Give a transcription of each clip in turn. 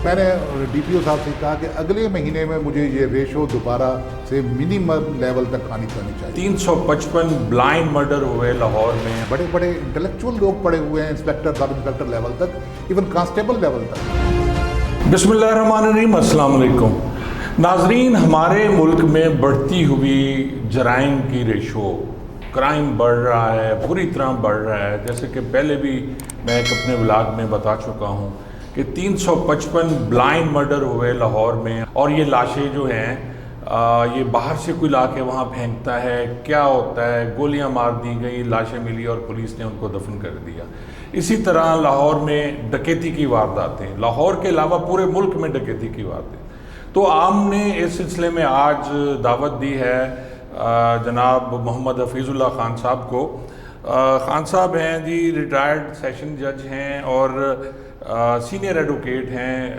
میں نے D P او صاحب سے کہا کہ اگلے مہینے میں مجھے یہ ریشو دوبارہ سے منیمم لیول تک آنی چاہیے. 355 بلائنڈ مرڈر ہوئے لاہور میں. بڑے بڑے انٹلیکچوئل لوگ پڑے ہوئے ہیں انسپیکٹر سب انسپیکٹر لیول تک, ایون کانسٹیبل لیول تک. بسم اللہ الرحمن الرحیم. السلام علیکم ناظرین. ہمارے ملک میں بڑھتی ہوئی جرائم کی ریشو, کرائم بڑھ رہا ہے, پوری طرح بڑھ رہا ہے. جیسے کہ پہلے بھی میں ایک اپنے ولاگ میں بتا چکا ہوں کہ 355 بلائنڈ مرڈر ہوئے لاہور میں, اور یہ لاشیں جو ہیں یہ باہر سے کوئی لا کے وہاں پھینکتا ہے, کیا ہوتا ہے, گولیاں مار دی گئی, لاشیں ملی اور پولیس نے ان کو دفن کر دیا. اسی طرح لاہور میں ڈکیتی کی وارداتیں, لاہور کے علاوہ پورے ملک میں ڈکیتی کی وارداتیں. تو عام نے اس سلسلے میں آج دعوت دی ہے جناب محمد حفیظ اللہ خان صاحب کو. خان صاحب ہیں جی ریٹائرڈ سیشن جج ہیں اور سینئر ایڈوکیٹ ہیں,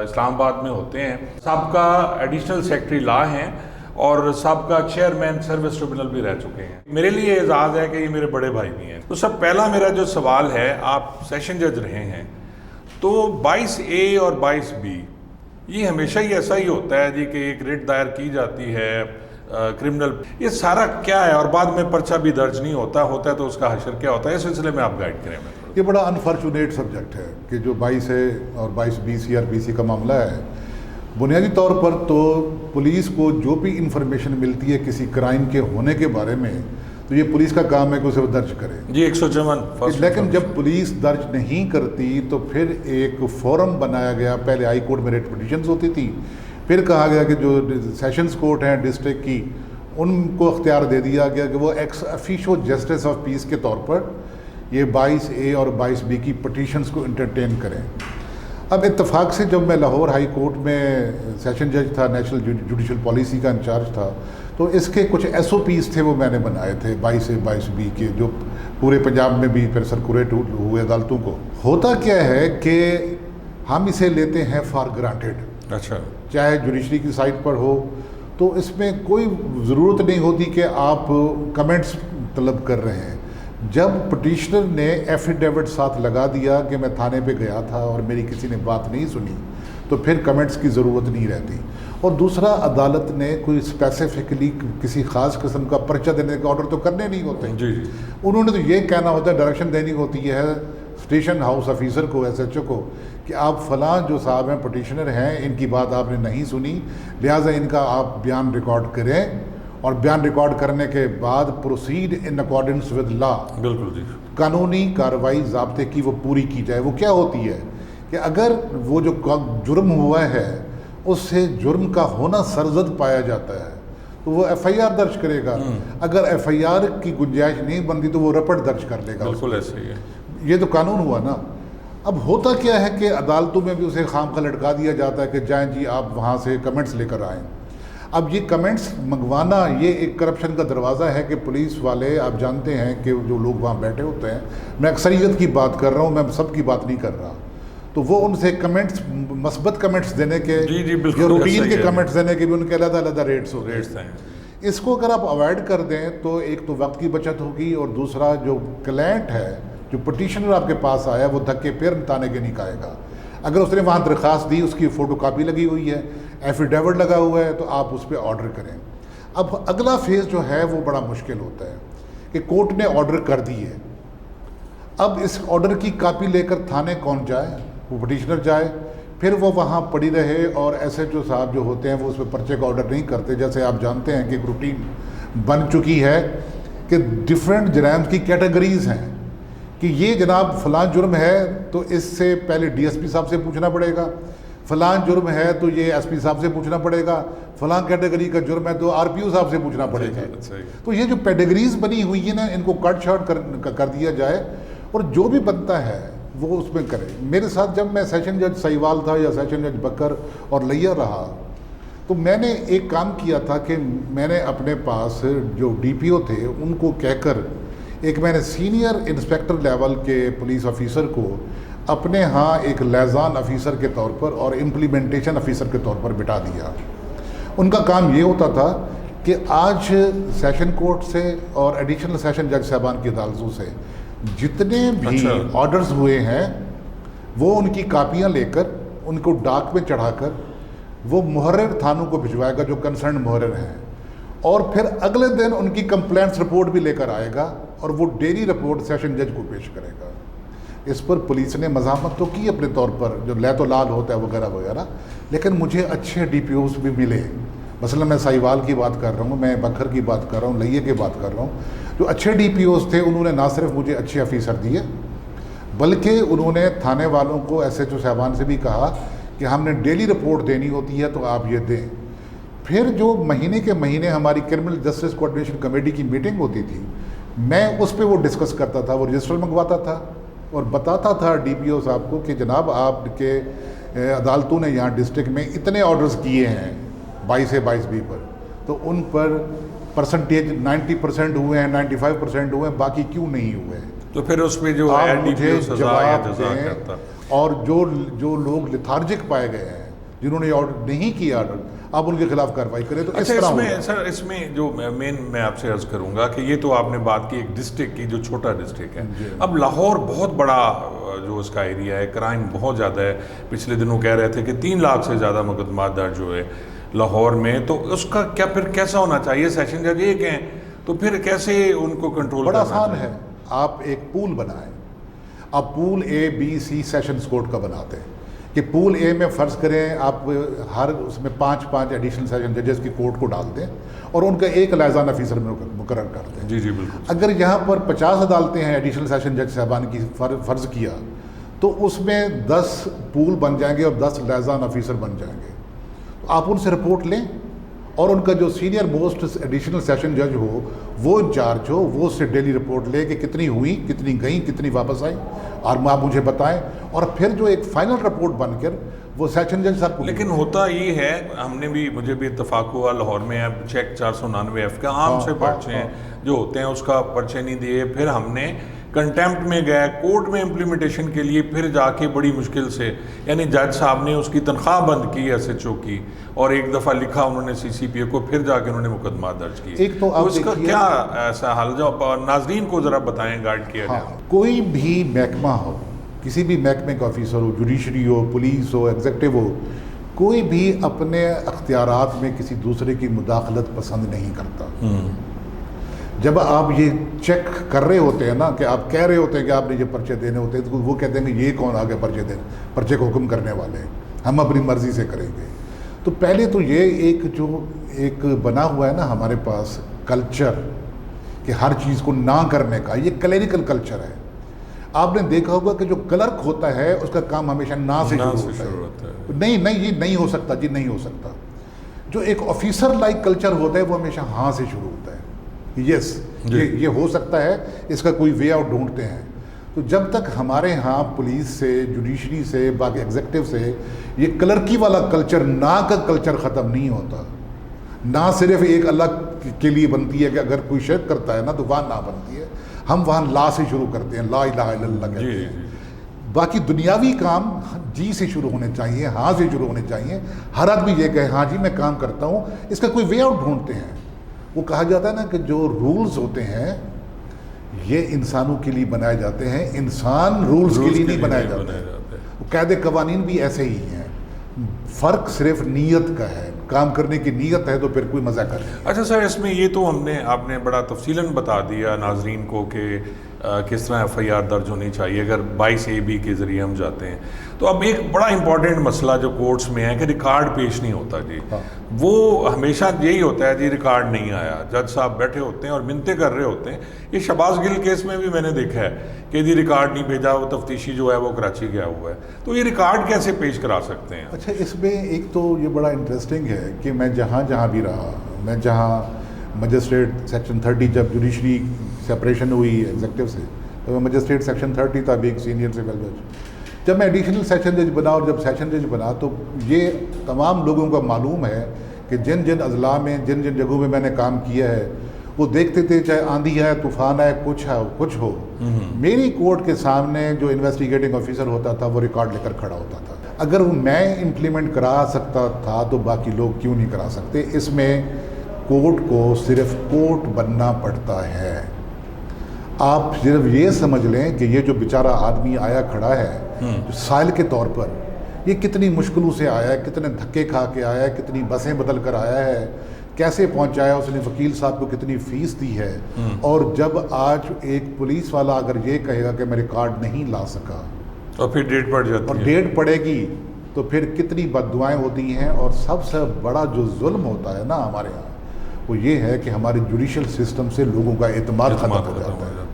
اسلام آباد میں ہوتے ہیں, سابقہ ایڈیشنل سیکرٹری لا ہیں اور سابقہ چیئرمین سروس ٹریبونل بھی رہ چکے ہیں. میرے لیے اعزاز ہے کہ یہ میرے بڑے بھائی بھی ہیں. تو سب پہلا میرا جو سوال ہے, آپ سیشن جج رہے ہیں تو 22A اور 22B یہ ہمیشہ ہی ایسا ہی ہوتا ہے جی کہ ایک ریٹ دائر کی جاتی ہے کرمنل, یہ سارا کیا ہے اور بعد میں پرچہ بھی درج نہیں ہوتا ہے تو اس کا حشر کیا ہوتا ہے, اس سلسلے میں آپ گائیڈ کریں. یہ بڑا انفارچونیٹ سبجیکٹ ہے کہ جو 22A اور 22B CRPC کا معاملہ ہے. بنیادی طور پر تو پولیس کو جو بھی انفارمیشن ملتی ہے کسی کرائم کے ہونے کے بارے میں تو یہ پولیس کا کام ہے کہ اسے درج کرے جی 154. لیکن جب پولیس درج نہیں کرتی تو پھر ایک فورم بنایا گیا. پہلے ہائی کورٹ میں ریٹ پٹیشنز ہوتی تھی, پھر کہا گیا کہ جو سیشنز کورٹ ہیں ڈسٹرکٹ کی ان کو اختیار دے دیا گیا کہ وہ ایکس افیشو جسٹس آف پیس کے طور پر یہ 22A اور 22B کی پٹیشنز کو انٹرٹین کریں. اب اتفاق سے جب میں لاہور ہائی کورٹ میں سیشن جج تھا, نیشنل جوڈیشل پالیسی کا انچارج تھا, تو اس کے کچھ SOPs تھے وہ میں نے بنائے تھے 22A 22B کے, جو پورے پنجاب میں بھی پھر سرکولیٹ ہوئے عدالتوں کو. ہوتا کیا ہے کہ ہم اسے لیتے ہیں فار گرانٹیڈ, اچھا چاہے جوڈیشری کی سائٹ پر ہو تو اس میں کوئی ضرورت نہیں ہوتی کہ آپ کمنٹس طلب کر رہے ہیں. جب پٹیشنر نے ایفیڈیوٹ ساتھ لگا دیا کہ میں تھانے پہ گیا تھا اور میری کسی نے بات نہیں سنی تو پھر کمنٹس کی ضرورت نہیں رہتی. اور دوسرا, عدالت نے کوئی اسپیسیفکلی کسی خاص قسم کا پرچہ دینے کا آرڈر تو کرنے نہیں ہوتے. جی انہوں نے تو یہ کہنا ہوتا ہے, ڈائریکشن دینی ہوتی ہے اسٹیشن ہاؤس آفیسر کو, SHO کو, کہ آپ فلاں جو صاحب ہیں پٹیشنر ہیں ان کی بات آپ نے نہیں سنی, لہٰذا ان کا آپ بیان ریکارڈ کریں اور بیان ریکارڈ کرنے کے بعد proceed in accordance with law. بالکل جی. قانونی کارروائی ضابطے کی وہ پوری کی جائے. وہ کیا ہوتی ہے کہ اگر وہ جو جرم ہوا ہے اس سے جرم کا ہونا سرزد پایا جاتا ہے تو وہ FIR درج کرے گا. اگر FIR کی گنجائش نہیں بنتی تو وہ رپٹ درج کر لے گا. بالکل ایسے ہی ہے. یہ تو قانون ہوا نا. اب ہوتا کیا ہے کہ عدالتوں میں بھی اسے خام خواہ لٹکا دیا جاتا ہے کہ جائیں جی آپ وہاں سے کمنٹس لے کر آئیں. اب یہ کمنٹس منگوانا یہ ایک کرپشن کا دروازہ ہے کہ پولیس والے, آپ جانتے ہیں کہ جو لوگ وہاں بیٹھے ہوتے ہیں, میں اکثریت کی بات کر رہا ہوں, میں سب کی بات نہیں کر رہا, تو وہ ان سے کمنٹس مثبت کمنٹس دینے کے, جو روٹین کے کمنٹس دینے کے بھی ان کے علیحدہ علیحدہ ریٹس ہیں. اس کو اگر آپ اوائڈ کر دیں تو ایک تو وقت کی بچت ہوگی, اور دوسرا جو کلائنٹ ہے, جو پٹیشنر آپ کے پاس آیا, وہ دھکے پیر تانے کے نہیں کھائے گا. اگر اس نے وہاں درخواست دی, اس کی فوٹو کاپی لگی ہوئی ہے, ایفیڈیوٹ لگا ہوا ہے, تو آپ اس پہ آرڈر کریں. اب اگلا فیز جو ہے وہ بڑا مشکل ہوتا ہے کہ کورٹ نے آرڈر کر دی ہے, اب اس آرڈر کی کاپی لے کر تھانے کون جائے؟ وہ پٹیشنر جائے, پھر وہ وہاں پڑی رہے, اور SHO صاحب جو ہوتے ہیں وہ اس پہ پرچے کا آرڈر نہیں کرتے. جیسے آپ جانتے ہیں کہ ایک روٹین بن چکی ہے کہ ڈفرینٹ جرائم کی کیٹیگریز ہیں کہ یہ جناب فلاں جرم ہے تو اس سے پہلے DSP صاحب سے پوچھنا پڑے گا, فلاں جرم ہے تو یہ SP صاحب سے پوچھنا پڑے گا, فلاں کیٹیگری کا جرم ہے تو RPO صاحب سے پوچھنا پڑے گا. تو یہ جو پیڈیگریز بنی ہوئی ہے نا, ان کو کٹ شارٹ کر دیا جائے اور جو بھی بنتا ہے وہ اس میں کرے. میرے ساتھ جب میں سیشن جج سہیوال تھا یا سیشن جج بکر اور لیا رہا تو میں نے ایک کام کیا تھا کہ میں نے اپنے پاس جو DPO تھے ان کو کہہ کر ایک میں نے سینئر انسپیکٹر لیول کے پولیس آفیسر کو اپنے ہاں ایک لیزان آفیسر کے طور پر اور امپلیمنٹیشن آفیسر کے طور پر بٹھا دیا. ان کا کام یہ ہوتا تھا کہ آج سیشن کورٹ سے اور ایڈیشنل سیشن جج صاحبان کی عدالتوں سے جتنے بھی آرڈرز ہوئے ہیں وہ ان کی کاپیاں لے کر ان کو ڈاک میں چڑھا کر وہ محرر تھانوں کو بھجوائے گا جو کنسرن محرر ہیں، اور پھر اگلے دن ان کی کمپلینٹس رپورٹ بھی لے کر آئے گا اور وہ ڈیلی رپورٹ سیشن جج کو پیش کرے گا۔ اس پر پولیس نے مزاحمت تو کی اپنے طور پر، جو لیت و لال ہوتا ہے وغیرہ وغیرہ، لیکن مجھے اچھے ڈی پی اوز بھی ملے۔ مثلا میں سائیوال کی بات کر رہا ہوں، میں بکھر کی بات کر رہا ہوں، لئیے کی بات کر رہا ہوں، جو اچھے ڈی پی اوز تھے انہوں نے نہ صرف مجھے اچھے آفیسر دیے، بلکہ انہوں نے تھانے والوں کو ایس ایچ او صاحبان سے بھی کہا کہ ہم نے ڈیلی رپورٹ دینی ہوتی ہے تو آپ یہ دیں۔ پھر جو مہینے کے مہینے ہماری کرمنل جسٹس کوآرڈینیشن کمیٹی کی میٹنگ ہوتی تھی، میں اس پہ وہ ڈسکس کرتا تھا، وہ رجسٹر منگواتا تھا اور بتاتا تھا ڈی پی او صاحب کو کہ جناب آپ کے عدالتوں نے یہاں ڈسٹرکٹ میں اتنے آرڈرز کیے ہیں 22 بی پر، تو ان پر پرسنٹیج 90% ہوئے ہیں، 95% ہوئے ہیں، باقی کیوں نہیں ہوئے ہیں؟ تو پھر اس پہ جو آپ مجھے جواب جزا دیں، کرتا۔ اور جو لوگ لیتھارجک پائے گئے ہیں، جنہوں نے آرڈر نہیں کیا آرڈر، آپ ان کے خلاف کارروائی کریں۔ تو اچھا، اس طرح اس میں ہوگا۔ سر اس میں جو میں آپ سے عرض کروں گا کہ یہ تو آپ نے بات کی ایک ڈسٹرکٹ کی جو چھوٹا ڈسٹرکٹ ہے، اب لاہور بہت بڑا جو اس کا ایریا ہے، کرائم بہت زیادہ ہے، پچھلے دنوں کہہ رہے تھے کہ 3 لاکھ سے زیادہ مقدمات درج ہوئے لاہور میں، تو اس کا کیا پھر کیسا ہونا چاہیے؟ سیشن جج ایک ہیں تو پھر کیسے ان کو کنٹرول بڑا کرنا آسان چاہیے؟ ہے، آپ ایک پول بنائیں، آپ پول اے بی سی سیشنز کورٹ کا بناتے ہیں کہ پول اے میں فرض کریں آپ ہر اس میں 5 ایڈیشنل سیشن ججز کی کورٹ کو ڈال دیں اور ان کا ایک لائزان آفیسر مقرر کر دیں۔ جی جی بالکل۔ اگر یہاں پر 50 عدالتیں ہیں ایڈیشنل سیشن جج صاحبان کی فرض کیا تو اس میں 10 پول بن جائیں گے اور 10 لائزان آفیسر بن جائیں گے۔ آپ ان سے رپورٹ لیں اور ان کا جو سینئر موسٹ ایڈیشنل سیشن جج ہو وہ انچارج ہو، وہ اس سے ڈیلی رپورٹ لے کہ کتنی ہوئی، کتنی گئیں، کتنی واپس آئیں، اور آپ مجھے بتائیں، اور پھر جو ایک فائنل رپورٹ بن کر وہ سیشن جج صاحب کو۔ لیکن ہوتا یہ ہے، ہم نے بھی، مجھے بھی اتفاق ہوا لاہور میں اب چیک 499F کا عام سے پرچے ہیں جو ہوتے ہیں، اس کا پرچے نہیں دیے، پھر ہم نے کنٹیمپٹ میں گئے کورٹ میں امپلیمنٹیشن کے لیے، پھر جا کے بڑی مشکل سے، یعنی جج صاحب نے اس کی تنخواہ بند کی ایس ایچ او کی، اور ایک دفعہ لکھا انہوں نے سی سی پی او کو، پھر جا کے انہوں نے مقدمات درج کیے۔ ایک تو آپ اس کا کیا ایسا حل، جو ناظرین کو ذرا بتائیں، گائیڈ کیا جائے۔ کوئی بھی محکمہ ہو، کسی بھی محکمے کا آفیسر ہو، جوڈیشری ہو، پولیس ہو، ایگزیکٹو ہو، کوئی بھی اپنے اختیارات میں کسی دوسرے کی مداخلت پسند نہیں کرتا۔ جب آپ یہ چیک کر رہے ہوتے ہیں نا، کہ آپ کہہ رہے ہوتے ہیں کہ آپ نے یہ پرچے دینے ہوتے ہیں، تو وہ کہتے ہیں کہ یہ کون آگے پرچے کو حکم کرنے والے ہیں، ہم اپنی مرضی سے کریں گے۔ تو پہلے تو یہ ایک بنا ہوا ہے نا ہمارے پاس کلچر کہ ہر چیز کو نہ کرنے کا، یہ کلیریکل کلچر ہے۔ آپ نے دیکھا ہوگا کہ جو کلرک ہوتا ہے اس کا کام ہمیشہ نہ سے شروع ہوتا ہے۔ نہیں یہ نہیں ہو سکتا جی، نہیں ہو سکتا۔ جو ایک آفیسر لائک کلچر ہوتا ہے وہ ہمیشہ ہاں سے شروع ہوتا ہے، یس یہ ہو سکتا ہے، اس کا کوئی وے آؤٹ ڈھونڈتے ہیں۔ تو جب تک ہمارے ہاں پولیس سے، جوڈیشری سے، باقی ایگزیکٹو سے یہ کلرکی والا کلچر، نہ کا کلچر ختم نہیں ہوتا، نہ صرف ایک اللہ کے لیے بنتی ہے کہ اگر کوئی شرک کرتا ہے نا تو وہاں نہ بنتی ہے، ہم وہاں لا سے شروع کرتے ہیں، لا الہ الا اللہ کہتے ہیں۔ باقی دنیاوی کام جی سے شروع ہونے چاہیے، ہاں سے شروع ہونے چاہیے۔ ہر آدمی یہ کہے ہاں جی میں کام کرتا ہوں، اس کا کوئی وے آؤٹ ڈھونڈتے ہیں۔ وہ کہا جاتا ہے نا کہ جو رولز ہوتے ہیں یہ انسانوں کے لیے بنائے جاتے ہیں، انسان رولز کے لیے نہیں بنائے جاتے۔ قاعدے قوانین بھی ایسے ہی ہیں، فرق صرف نیت کا ہے، کام کرنے کی نیت ہے تو پھر کوئی مزہ کر۔ اچھا سر، اس میں یہ تو آپ نے بڑا تفصیلاً بتا دیا ناظرین کو کہ کس طرح ایف آئی آر درج ہونی چاہیے اگر 22AB کے ذریعے ہم جاتے ہیں۔ تو اب ایک بڑا امپورٹنٹ مسئلہ جو کورٹس میں ہے کہ ریکارڈ پیش نہیں ہوتا جی، وہ ہمیشہ یہی ہوتا ہے جی ریکارڈ نہیں آیا، جج صاحب بیٹھے ہوتے ہیں اور منتیں کر رہے ہوتے ہیں۔ یہ شہباز گل کیس میں بھی میں نے دیکھا ہے کہ جی ریکارڈ نہیں بھیجا، وہ تفتیشی جو ہے وہ کراچی گیا ہوا ہے، تو یہ ریکارڈ کیسے پیش کرا سکتے ہیں؟ اچھا، اس میں ایک تو یہ بڑا انٹرسٹنگ ہے کہ میں جہاں بھی رہا، میں جہاں مجسٹریٹ سیکشن 30 جب جوڈیشری سپریشن ہوئی ایگزیکٹو سے، تو میں مجسٹریٹ سیکشن 30 تھا، بھی ایک سینئر سول جج۔ جب میں ایڈیشنل سیشن جج بنا اور جب سیشن جج بنا تو یہ تمام لوگوں کا معلوم ہے کہ جن جن اضلاع میں، جن جن جگہوں میں میں نے کام کیا ہے، وہ دیکھتے تھے چاہے آندھی ہے، طوفان ہے، کچھ ہو، میری کورٹ کے سامنے جو انویسٹیگیٹنگ آفیسر ہوتا تھا وہ ریکارڈ لے کر کھڑا ہوتا تھا۔ اگر وہ میں امپلیمنٹ کرا سکتا تھا تو باقی لوگ کیوں نہیں کرا سکتے؟ اس میں کورٹ کو صرف کورٹ بننا پڑتا ہے۔ آپ صرف یہ سمجھ لیں کہ یہ جو بیچارہ آدمی آیا کھڑا ہے جو سائل کے طور پر، یہ کتنی مشکلوں سے آیا ہے، کتنے دھکے کھا کے آیا ہے، کتنی بسیں بدل کر آیا ہے، کیسے پہنچایا، اس نے وکیل صاحب کو کتنی فیس دی ہے. اور جب آج ایک پولیس والا اگر یہ کہے گا کہ میں ریکارڈ نہیں لا سکا اور پھر ڈیٹ پڑ جاتی ہے، اور ڈیٹ پڑے گی، تو پھر کتنی بد دعائیں ہوتی ہیں. اور سب سے بڑا جو ظلم ہوتا ہے نا ہمارے یہاں وہ یہ ہے کہ ہمارے جوڈیشل سسٹم سے لوگوں کا اعتماد ختم ہو جاتا ہے.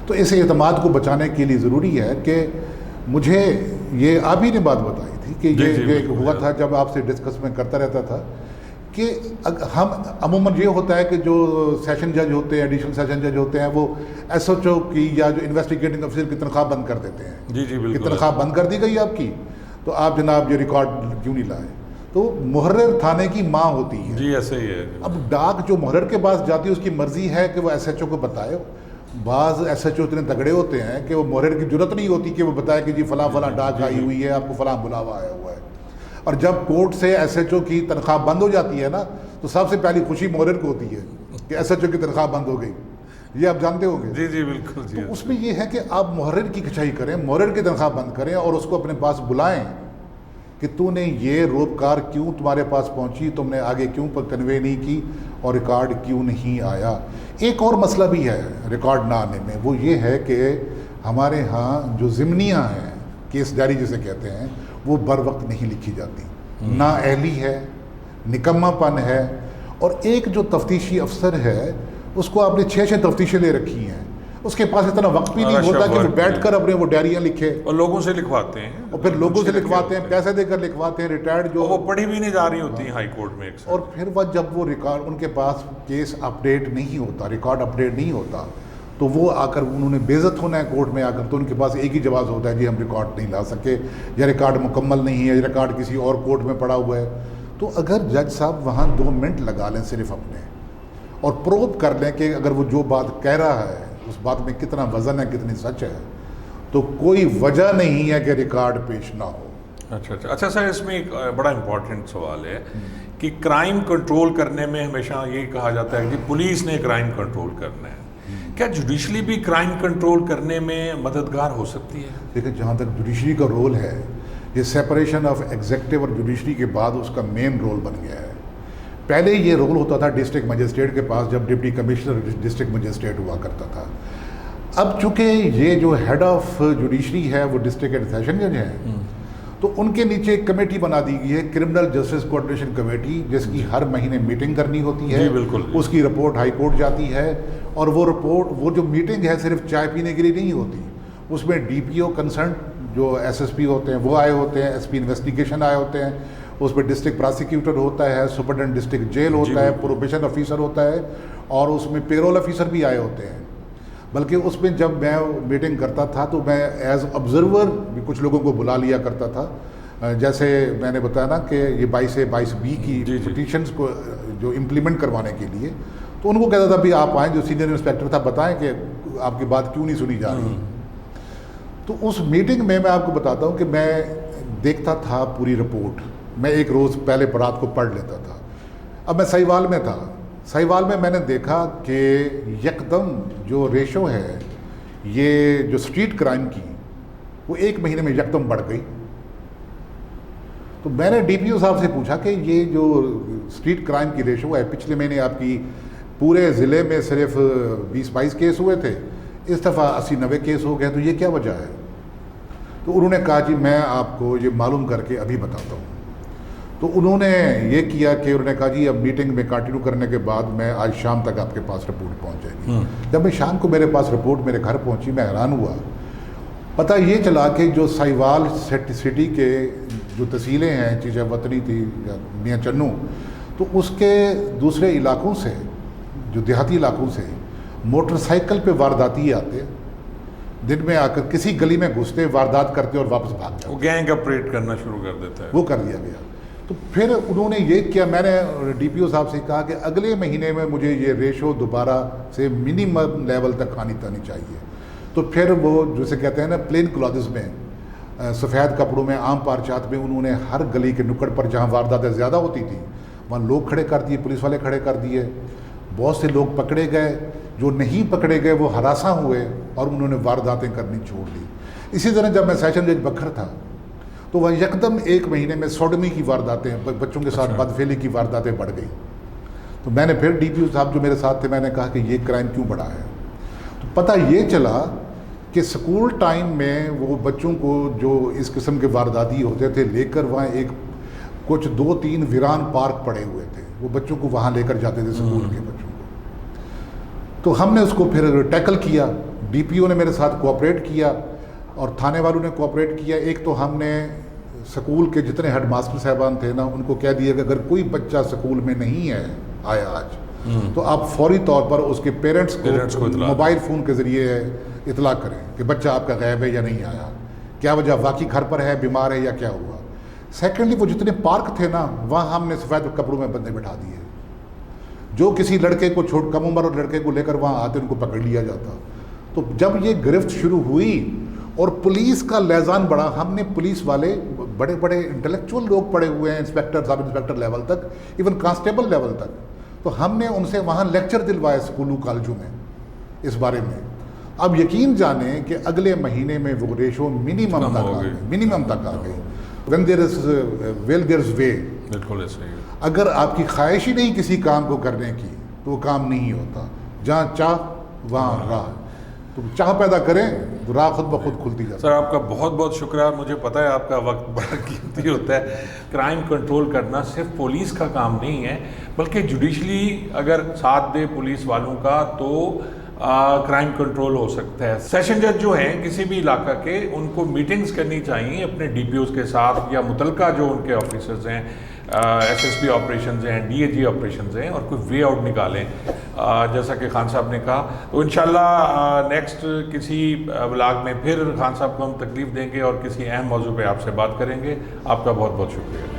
تو اس اعتماد کو بچانے کے لیے ضروری ہے کہ مجھے یہ آپ ہی نے بات بتائی تھی کہ یہ ہوا تھا جب آپ سے ڈسکس میں کرتا رہتا تھا کہ ہم عموماً یہ ہوتا ہے کہ جو سیشن جج ہوتے ہیں، ایڈیشنل سیشن جج ہوتے ہیں، وہ ایس ایچ او کی یا جو انویسٹیگیٹنگ افسر کی تنخواہ بند کر دیتے ہیں. جی کہ تنخواہ بند کر دی گئی آپ کی، تو آپ جناب یہ ریکارڈ کیوں نہیں لائے. تو محرر تھانے کی ماں ہوتی ہے. جی ایسے ہی ہے. اب ڈاک جو محرر کے پاس جاتی ہے اس کی مرضی ہے کہ وہ ایس ایچ او کو بتائے. بعض ایس ایچ او اتنے تگڑے ہوتے ہیں کہ وہ محرر کی ضرورت نہیں ہوتی کہ وہ بتائے کہ جی فلاں فلاں ڈاک آئی ہوئی ہے، آپ کو فلاں بلاوا آیا ہوا ہے. اور جب کورٹ سے ایس ایچ او کی تنخواہ بند ہو جاتی ہے نا، تو سب سے پہلی خوشی محرر کو ہوتی ہے کہ ایس ایچ او کی تنخواہ بند ہو گئی. یہ آپ جانتے ہو گے. جی بالکل. تو اس میں یہ ہے کہ آپ محرر کی کھچائی کریں، محرر کی تنخواہ بند کریں اور اس کو اپنے پاس بلائیں کہ تو نے یہ روپکار کیوں تمہارے پاس پہنچی، تم نے آگے کیوں پر کنوے نہیں کی اور ریکارڈ کیوں نہیں آیا. ایک اور مسئلہ بھی ہے ریکارڈ نہ آنے میں، وہ یہ ہے کہ ہمارے ہاں جو ضمنیاں ہیں، کیس ڈائری جسے کہتے ہیں، وہ بر وقت نہیں لکھی جاتی. نااہلی ہے، نکما پن ہے. اور ایک جو تفتیشی افسر ہے اس کو آپ نے 6 تفتیشیں لے رکھی ہیں، اس کے پاس اتنا وقت بھی نہیں ہوتا کہ وہ بیٹھ کر اپنے وہ ڈائریاں لکھے. اور لوگوں سے لکھواتے ہیں، اور پھر لوگوں سے لکھواتے ہیں، پیسے دے کر لکھواتے ہیں. ریٹائرڈ جو وہ پڑھی بھی نہیں جا رہی ہوتی ہیں ہائی کورٹ میں. اور پھر وہ جب وہ ریکارڈ ان کے پاس کیس اپڈیٹ نہیں ہوتا، ریکارڈ اپڈیٹ نہیں ہوتا، تو وہ آ کر انہوں نے بے عزت ہونا ہے کورٹ میں آ کر. تو ان کے پاس ایک ہی جواز ہوتا ہے جی ہم ریکارڈ نہیں لا سکے، یا ریکارڈ مکمل نہیں ہے، یا ریکارڈ کسی اور کورٹ میں پڑا ہوا ہے. تو اگر جج صاحب وہاں 2 منٹ لگا لیں صرف اپنے اور پروب کر لیں کہ اگر وہ جو بات کہہ رہا ہے اس بات میں کتنا وزن ہے، کتنی سچ ہے، تو کوئی وجہ نہیں ہے کہ ریکارڈ پیش نہ ہو. اچھا سر، اس میں ایک بڑا امپورٹنٹ سوال ہے کہ کرائم کنٹرول کرنے میں ہمیشہ یہی کہا جاتا ہے کہ پولیس نے کرائم کنٹرول کرنا ہے. کیا جوڈیشلی بھی کرائم کنٹرول کرنے میں مددگار ہو سکتی ہے؟ دیکھیں، جہاں تک جوڈیشری کا رول ہے، یہ سیپریشن آف ایگزیکٹو اور جوڈیشری کے بعد اس کا مین رول بن گیا ہے. پہلے یہ رول ہوتا تھا ڈسٹرکٹ مجسٹریٹ کے پاس، جب ڈپٹی کمشنر ڈسٹرکٹ مجسٹریٹ ہوا کرتا تھا. اب چونکہ یہ جو ہیڈ آف جوڈیشری ہے وہ ڈسٹرکٹ اینڈ سیشن جج ہیں، تو ان کے نیچے ایک کمیٹی بنا دی گئی ہے، کرمنل جسٹس کوآرڈینیشن کمیٹی، جس کی ہر مہینے میٹنگ کرنی ہوتی ہے. بالکل. اس کی رپورٹ ہائی کورٹ جاتی ہے، اور وہ رپورٹ، وہ جو میٹنگ ہے صرف چائے پینے کے لیے نہیں ہوتی. اس میں ڈی پی او کنسرن جو ایس ایس پی ہوتے ہیں وہ آئے ہوتے ہیں، ایس پی انویسٹیگیشن آئے ہوتے ہیں، اس میں ڈسٹرکٹ پراسیکیوٹر ہوتا ہے، سپرنٹینڈنٹ ڈسٹرکٹ جیل ہوتا ہے، پروبیشن آفیسر ہوتا ہے، اور اس میں پیرول آفیسر بھی آئے ہوتے ہیں. بلکہ اس میں جب میں میٹنگ کرتا تھا تو میں ایز آبزرور بھی کچھ لوگوں کو بلا لیا کرتا تھا. جیسے میں نے بتایا نا کہ یہ 22A-22B کی پٹیشنز کو جو امپلیمنٹ کروانے کے لیے، تو ان کو کہتا تھا بھی آپ آئیں، جو سینئر انسپیکٹر تھا، بتائیں کہ آپ کی بات کیوں نہیں سنی جا رہی. تو اس میٹنگ میں آپ کو بتاتا ہوں کہ میں دیکھتا تھا پوری رپورٹ، میں ایک روز پہلے رات کو پڑھ لیتا تھا. اب میں سہیوال میں تھا، سہیوال میں نے دیکھا کہ یکدم جو ریشو ہے یہ جو اسٹریٹ کرائم کی، وہ 1 مہینے میں یکدم بڑھ گئی. تو میں نے ڈی پی او صاحب سے پوچھا کہ یہ جو اسٹریٹ کرائم کی ریشو ہے، پچھلے مہینے آپ کی پورے ضلع میں صرف 20-22 کیس ہوئے تھے، اس دفعہ 80-90 کیس ہو گئے، تو یہ کیا وجہ ہے؟ تو انہوں نے کہا جی میں آپ کو یہ معلوم کر کے ابھی بتاتا ہوں. تو انہوں نے یہ کیا کہ انہوں نے کہا جی اب میٹنگ میں کنٹینیو کرنے کے بعد میں آج شام تک آپ کے پاس رپورٹ پہنچ جائے گی. جب میں شام کو میرے پاس رپورٹ میرے گھر پہنچی، میں حیران ہوا. پتہ یہ چلا کہ جو سہیوال سٹی کے جو تحصیلیں ہیں، چیزیں وطنی تھی یا میاں چنو، تو اس کے دوسرے علاقوں سے، جو دیہاتی علاقوں سے موٹر سائیکل پہ وارداتی آتے، دن میں آ کر کسی گلی میں گھستے، واردات کرتے اور واپس بھاگ جاتے. وہ گینگ آپریٹ کرنا شروع کر دیتا ہے. وہ کر دیا گیا. تو پھر انہوں نے یہ کیا، میں نے ڈی پی او صاحب سے کہا کہ اگلے مہینے میں مجھے یہ ریشو دوبارہ سے منیمم لیول تک آنی چاہیے. تو پھر وہ جسے کہتے ہیں نا پلین کلاتھز میں، سفید کپڑوں میں، عام پارچات میں، انہوں نے ہر گلی کے نکڑ پر جہاں وارداتیں زیادہ ہوتی تھیں وہاں لوگ کھڑے کر دیے، پولیس والے کھڑے کر دیے. بہت سے لوگ پکڑے گئے، جو نہیں پکڑے گئے وہ ہراساں ہوئے اور انہوں نے وارداتیں کرنی چھوڑ دی. اسی طرح جب میں سیشن جج بکھر تھا تو وہ یکدم 1 مہینے میں سوڈمی کی وارداتیں، بچوں کے ساتھ اچھا۔ بدفعلی کی وارداتیں بڑھ گئیں. تو میں نے پھر ڈی پی او صاحب جو میرے ساتھ تھے، میں نے کہا کہ یہ کرائم کیوں بڑھا ہے. تو پتہ یہ چلا کہ سکول ٹائم میں وہ بچوں کو جو اس قسم کے وارداتی ہوتے تھے لے کر وہاں ایک کچھ 2-3 ویران پارک پڑے ہوئے تھے، وہ بچوں کو وہاں لے کر جاتے تھے سکول کے بچوں کو. تو ہم نے اس کو پھر ٹیکل کیا، ڈی پی او نے میرے ساتھ کوآپریٹ کیا اور تھانے والوں نے کوآپریٹ کیا. ایک تو ہم نے سکول کے جتنے ہیڈ ماسٹر صاحبان تھے نا، ان کو کہہ دیا کہ اگر کوئی بچہ سکول میں نہیں ہے آیا آج تو آپ فوری طور پر اس کے پیرنٹس کو موبائل فون کے ذریعے اطلاع کریں کہ بچہ آپ کا غائب ہے یا نہیں آیا، کیا وجہ، واقعی گھر پر ہے، بیمار ہے یا کیا ہوا. سیکنڈلی وہ جتنے پارک تھے نا، وہاں ہم نے سفید کپڑوں میں بندے بٹھا دیے، جو کسی لڑکے کو کم عمر اور لڑکے کو لے کر وہاں آتے ان کو پکڑ لیا جاتا. تو جب یہ گرفت شروع ہوئی اور پولیس کا لیزان بڑھا، ہم نے پولیس والے بڑے بڑے انٹلیکچوئل لوگ پڑے ہوئے ہیں، انسپیکٹر، سب انسپیکٹر لیول تک، ایون کانسٹیبل لیول تک. تو ہم نے ان سے وہاں لیکچر دلوائے اسکولوں کالجوں میں اس بارے میں. اب یقین جانیں کہ اگلے مہینے میں وہ ریشو منیمم تک آ گئی. when there is will there is way. بالکل ایسے ہی. اگر آپ کی خواہش ہی نہیں کسی کام کو کرنے کی تو وہ کام نہیں ہوتا. جہاں چاہ وہاں راہ. تو چاہ پیدا کریں تو راہ خود بخود کھلتی جاتی ہے. سر آپ کا بہت بہت شکریہ. مجھے پتہ ہے آپ کا وقت بڑا قیمتی ہوتا ہے. کرائم کنٹرول کرنا صرف پولیس کا کام نہیں ہے، بلکہ جوڈیشلی اگر ساتھ دے پولیس والوں کا تو کرائم کنٹرول ہو سکتا ہے. سیشن جج جو ہیں کسی بھی علاقہ کے، ان کو میٹنگز کرنی چاہیے اپنے ڈی پی اوز کے ساتھ یا متعلقہ جو ان کے آفیسرز ہیں، ایس ایس پی آپریشنز ہیں، ڈی اے جی آپریشنز ہیں، اور کوئی وے آؤٹ نکالیں جیسا کہ خان صاحب نے کہا. تو انشاءاللہ نیکسٹ کسی ولاگ میں پھر خان صاحب کو ہم تکلیف دیں گے اور کسی اہم موضوع پہ آپ سے بات کریں گے. آپ کا بہت بہت شکریہ.